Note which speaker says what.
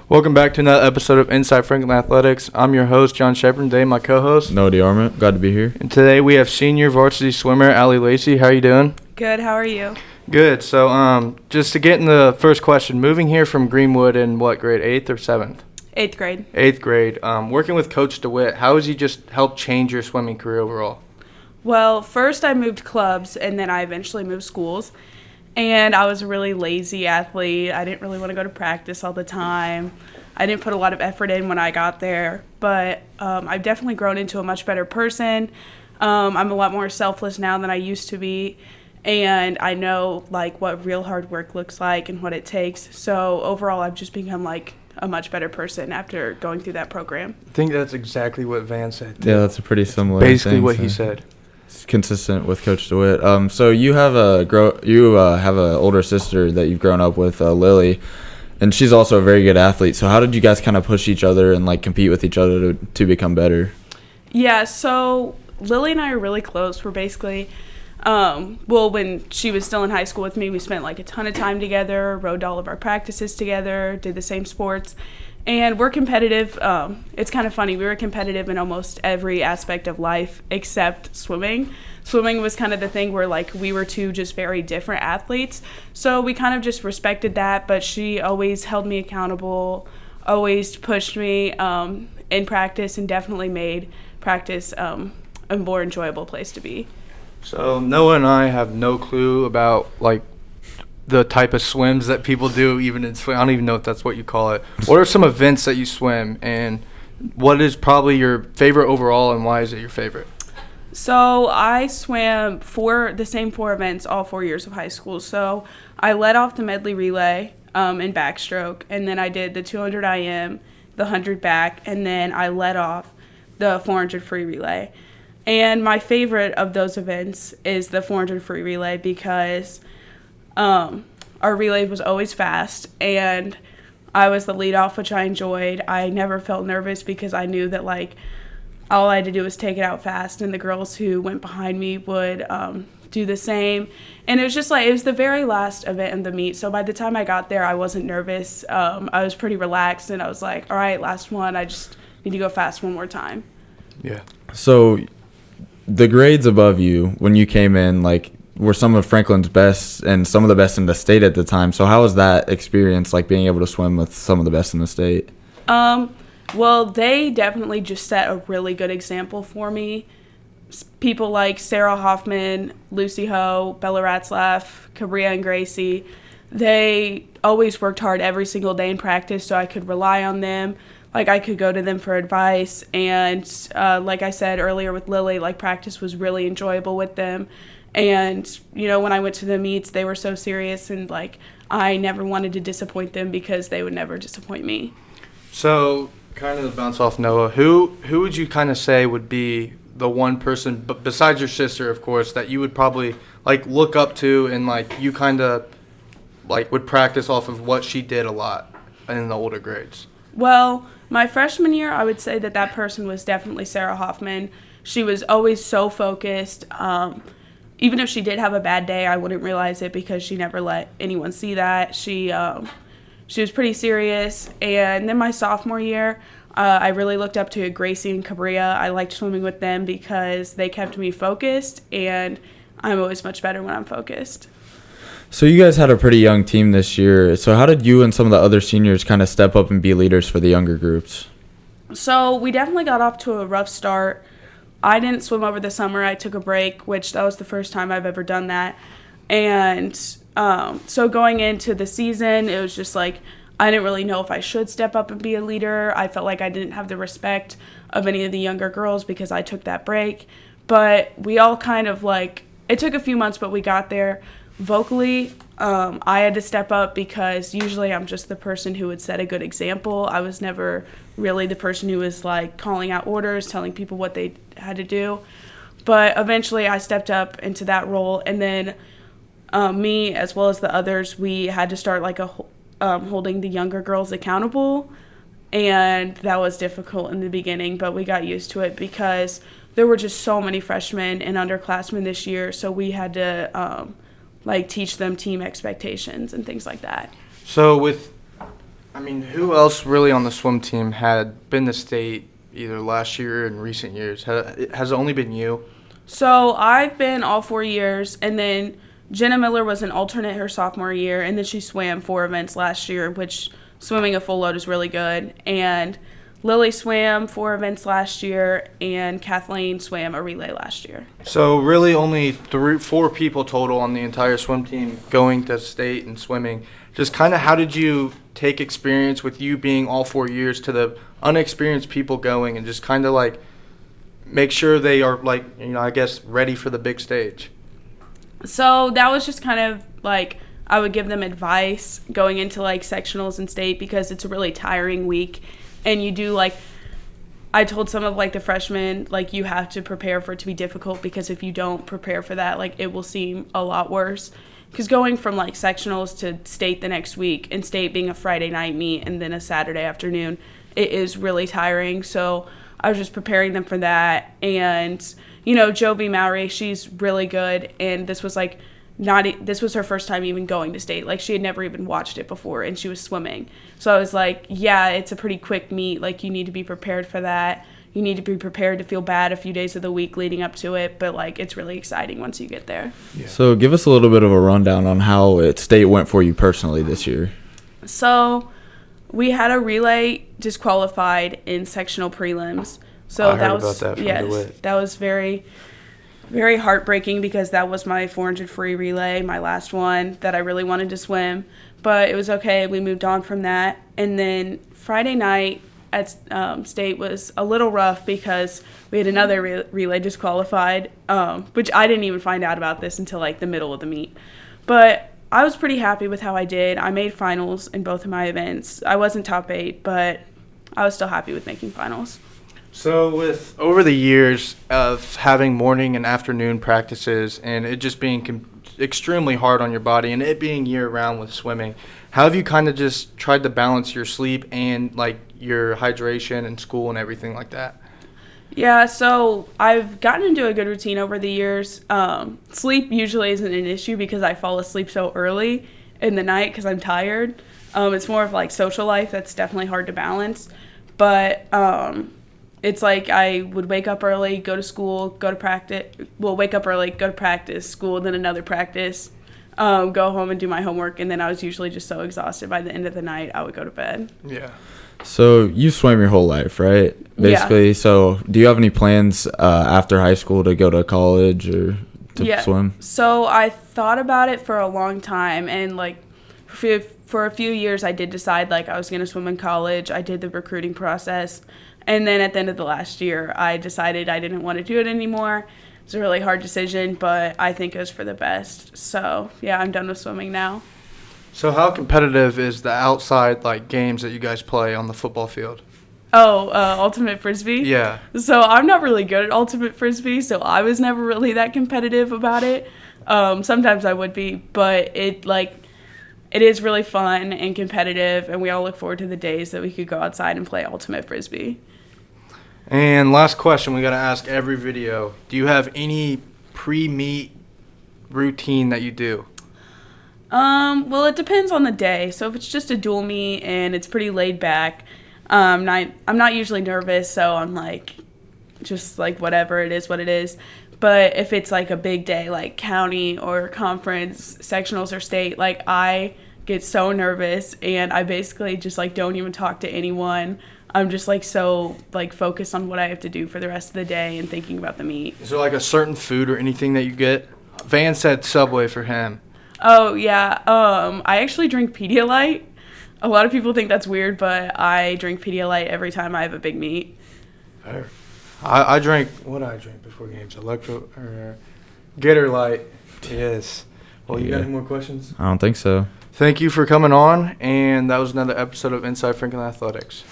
Speaker 1: Welcome back to another episode of Inside Franklin Athletics. I'm your host, John Shepard. Today, my co-host,
Speaker 2: Noah DeArmond. Glad to be here.
Speaker 1: And today we have senior varsity swimmer Allie Lacy. How are you doing?
Speaker 3: Good. How are you?
Speaker 1: Good. So, just to get in the first question, moving here from Greenwood in what grade, 8th or 7th?
Speaker 3: 8th grade.
Speaker 1: 8th grade. Working with Coach DeWitt, how has he just helped change your swimming career overall?
Speaker 3: Well, first I moved clubs, and then I eventually moved schools. And I was a really lazy athlete. I didn't really want to go to practice all the time. I didn't put a lot of effort in when I got there. But I've definitely grown into a much better person. I'm a lot more selfless now than I used to be. And I know, what real hard work looks like and what it takes. So overall, I've just become, a much better person after going through that program.
Speaker 1: I think that's exactly what Van said, too.
Speaker 2: Yeah, that's a pretty similar
Speaker 1: Basically
Speaker 2: thing,
Speaker 1: what he said.
Speaker 2: It's consistent with Coach DeWitt. So you have a older sister that you've grown up with, Lily, and she's also a very good athlete. So how did you guys kind of push each other and compete with each other to become better?
Speaker 3: Yeah, so Lily and I are really close. We're basically, when she was still in high school with me, we spent a ton of time together, rode all of our practices together, did the same sports. And we're competitive. It's kind of funny. We were competitive in almost every aspect of life except swimming. Swimming was kind of the thing where, we were two just very different athletes. So we kind of just respected that. But she always held me accountable, always pushed me in practice, and definitely made practice a more enjoyable place to be.
Speaker 1: So Noah and I have no clue about, the type of swims that people do, even in swim. I don't even know if that's what you call it. What are some events that you swim, and what is probably your favorite overall, and why is it your favorite?
Speaker 3: So I swam the same 4 events all 4 years of high school. So I led off the medley relay in backstroke, and then I did the 200 IM, the 100 back, and then I led off the 400 free relay. And my favorite of those events is the 400 free relay because our relay was always fast, and I was the lead off, which I enjoyed. I never felt nervous because I knew that all I had to do was take it out fast, and the girls who went behind me would do the same. And it was just it was the very last event in the meet, so by the time I got there, I wasn't nervous. I was pretty relaxed, and I was like, all right, last one. I just need to go fast one more time.
Speaker 1: Yeah.
Speaker 2: So the grades above you when you came in, were some of Franklin's best and some of the best in the state at the time. So how was that experience, being able to swim with some of the best in the state?
Speaker 3: Well, they definitely just set a really good example for me. People like Sarah Hoffman, Lucy Ho, Bella Ratzlaff, Cabria and Gracie, they always worked hard every single day in practice, so I could rely on them. I could go to them for advice. And like I said earlier with Lily, practice was really enjoyable with them. And, when I went to the meets, they were so serious, and, I never wanted to disappoint them because they would never disappoint me.
Speaker 1: So, kind of to bounce off Noah, who would you kind of say would be the one person, besides your sister, of course, that you would probably, look up to and, you kind of, would practice off of what she did a lot in the older grades?
Speaker 3: Well, my freshman year, I would say that person was definitely Sarah Hoffman. She was always so focused. Even if she did have a bad day, I wouldn't realize it because she never let anyone see that. She was pretty serious. And then my sophomore year, I really looked up to Gracie and Cabria. I liked swimming with them because they kept me focused, and I'm always much better when I'm focused.
Speaker 2: So you guys had a pretty young team this year. So how did you and some of the other seniors kind of step up and be leaders for the younger groups? So
Speaker 3: we definitely got off to a rough start. I didn't swim over the summer. I took a break, which that was the first time I've ever done that. And so going into the season, it was just I didn't really know if I should step up and be a leader. I felt like I didn't have the respect of any of the younger girls because I took that break. But we all kind of it took a few months, but we got there. Vocally, I had to step up because usually I'm just the person who would set a good example. I was never really the person who was calling out orders, telling people what they had to do. But eventually I stepped up into that role, and then me as well as the others, we had to start holding the younger girls accountable, and that was difficult in the beginning, but we got used to it because there were just so many freshmen and underclassmen this year, so we had to teach them team expectations and things like that.
Speaker 1: So I mean, who else really on the swim team had been to state either last year or in recent years? Has it only been you?
Speaker 3: So I've been all 4 years, and then Jenna Miller was an alternate her sophomore year, and then she swam 4 events last year, which swimming a full load is really good. And Lily swam 4 events last year, and Kathleen swam a relay last year.
Speaker 1: So really only 4 people total on the entire swim team going to state and swimming. Just kind of how did you take experience with you being all 4 years to the unexperienced people going and just kind of like make sure they are like, I guess ready for the big stage?
Speaker 3: So that was just kind of like I would give them advice going into like sectionals and state because it's a really tiring week. And you do like, I told some of like the freshmen, like you have to prepare for it to be difficult because if you don't prepare for that, like it will seem a lot worse. Because going from like sectionals to state the next week and state being a Friday night meet and then a Saturday afternoon, it is really tiring. So I was just preparing them for that. And, Jovi Mowry, she's really good. And this was like this was her first time even going to state. Like she had never even watched it before and she was swimming. So I was like, yeah, it's a pretty quick meet. Like you need to be prepared for that. You need to be prepared to feel bad a few days of the week leading up to it. But like it's really exciting once you get there.
Speaker 2: Yeah. So give us a little bit of a rundown on how state went for you personally this year.
Speaker 3: So we had a relay disqualified in sectional prelims. So that was very, very heartbreaking because that was my 400 free relay, my last one that I really wanted to swim. But it was okay. We moved on from that. And then Friday night at state was a little rough because we had another relay disqualified, which I didn't even find out about this until like the middle of the meet. But I was pretty happy with how I did. I made finals in both of my events. I wasn't top 8, but I was still happy with making finals.
Speaker 1: So with over the years of having morning and afternoon practices and it just being extremely hard on your body and it being year-round with swimming, how have you kind of just tried to balance your sleep and like your hydration and school and everything like that?
Speaker 3: Yeah, so I've gotten into a good routine over the years. Sleep usually isn't an issue because I fall asleep so early in the night because I'm tired. It's more of like social life that's definitely hard to balance. But it's like I would wake up early, go to school, go to practice. Well, wake up early, go to practice, school, then another practice, go home and do my homework. And then I was usually just so exhausted by the end of the night, I would go to bed.
Speaker 1: Yeah.
Speaker 2: So you swam your whole life, right? Basically. Yeah. So do you have any plans after high school to go to college or to swim?
Speaker 3: So I thought about it for a long time. And like for a few years, I did decide like I was going to swim in college. I did the recruiting process. And then at the end of the last year, I decided I didn't want to do it anymore. It was a really hard decision, but I think it was for the best. So, yeah, I'm done with swimming now.
Speaker 1: So how competitive is the outside like games that you guys play on the football field?
Speaker 3: Oh, Ultimate Frisbee?
Speaker 1: Yeah.
Speaker 3: So I'm not really good at Ultimate Frisbee, so I was never really that competitive about it. Sometimes I would be, but it is really fun and competitive, and we all look forward to the days that we could go outside and play Ultimate Frisbee.
Speaker 1: And last question we got to ask every video. Do you have any pre-meet routine that you do?
Speaker 3: Well, it depends on the day. So if it's just a dual meet and it's pretty laid back, I'm not usually nervous, so I'm like, just like whatever, it is what it is. But if it's like a big day, like county or conference, sectionals or state, like I get so nervous and I basically just like don't even talk to anyone. I'm just like so like focused on what I have to do for the rest of the day and thinking about the meet.
Speaker 1: Is there like a certain food or anything that you get? Van said Subway for him.
Speaker 3: Oh yeah, I actually drink Pedialyte. A lot of people think that's weird, but I drink Pedialyte every time I have a big meet.
Speaker 1: I drink, what do I drink before games? Gator Light. Yes. Well, you got any more questions?
Speaker 2: I don't think so.
Speaker 1: Thank you for coming on, and that was another episode of Inside Franklin Athletics.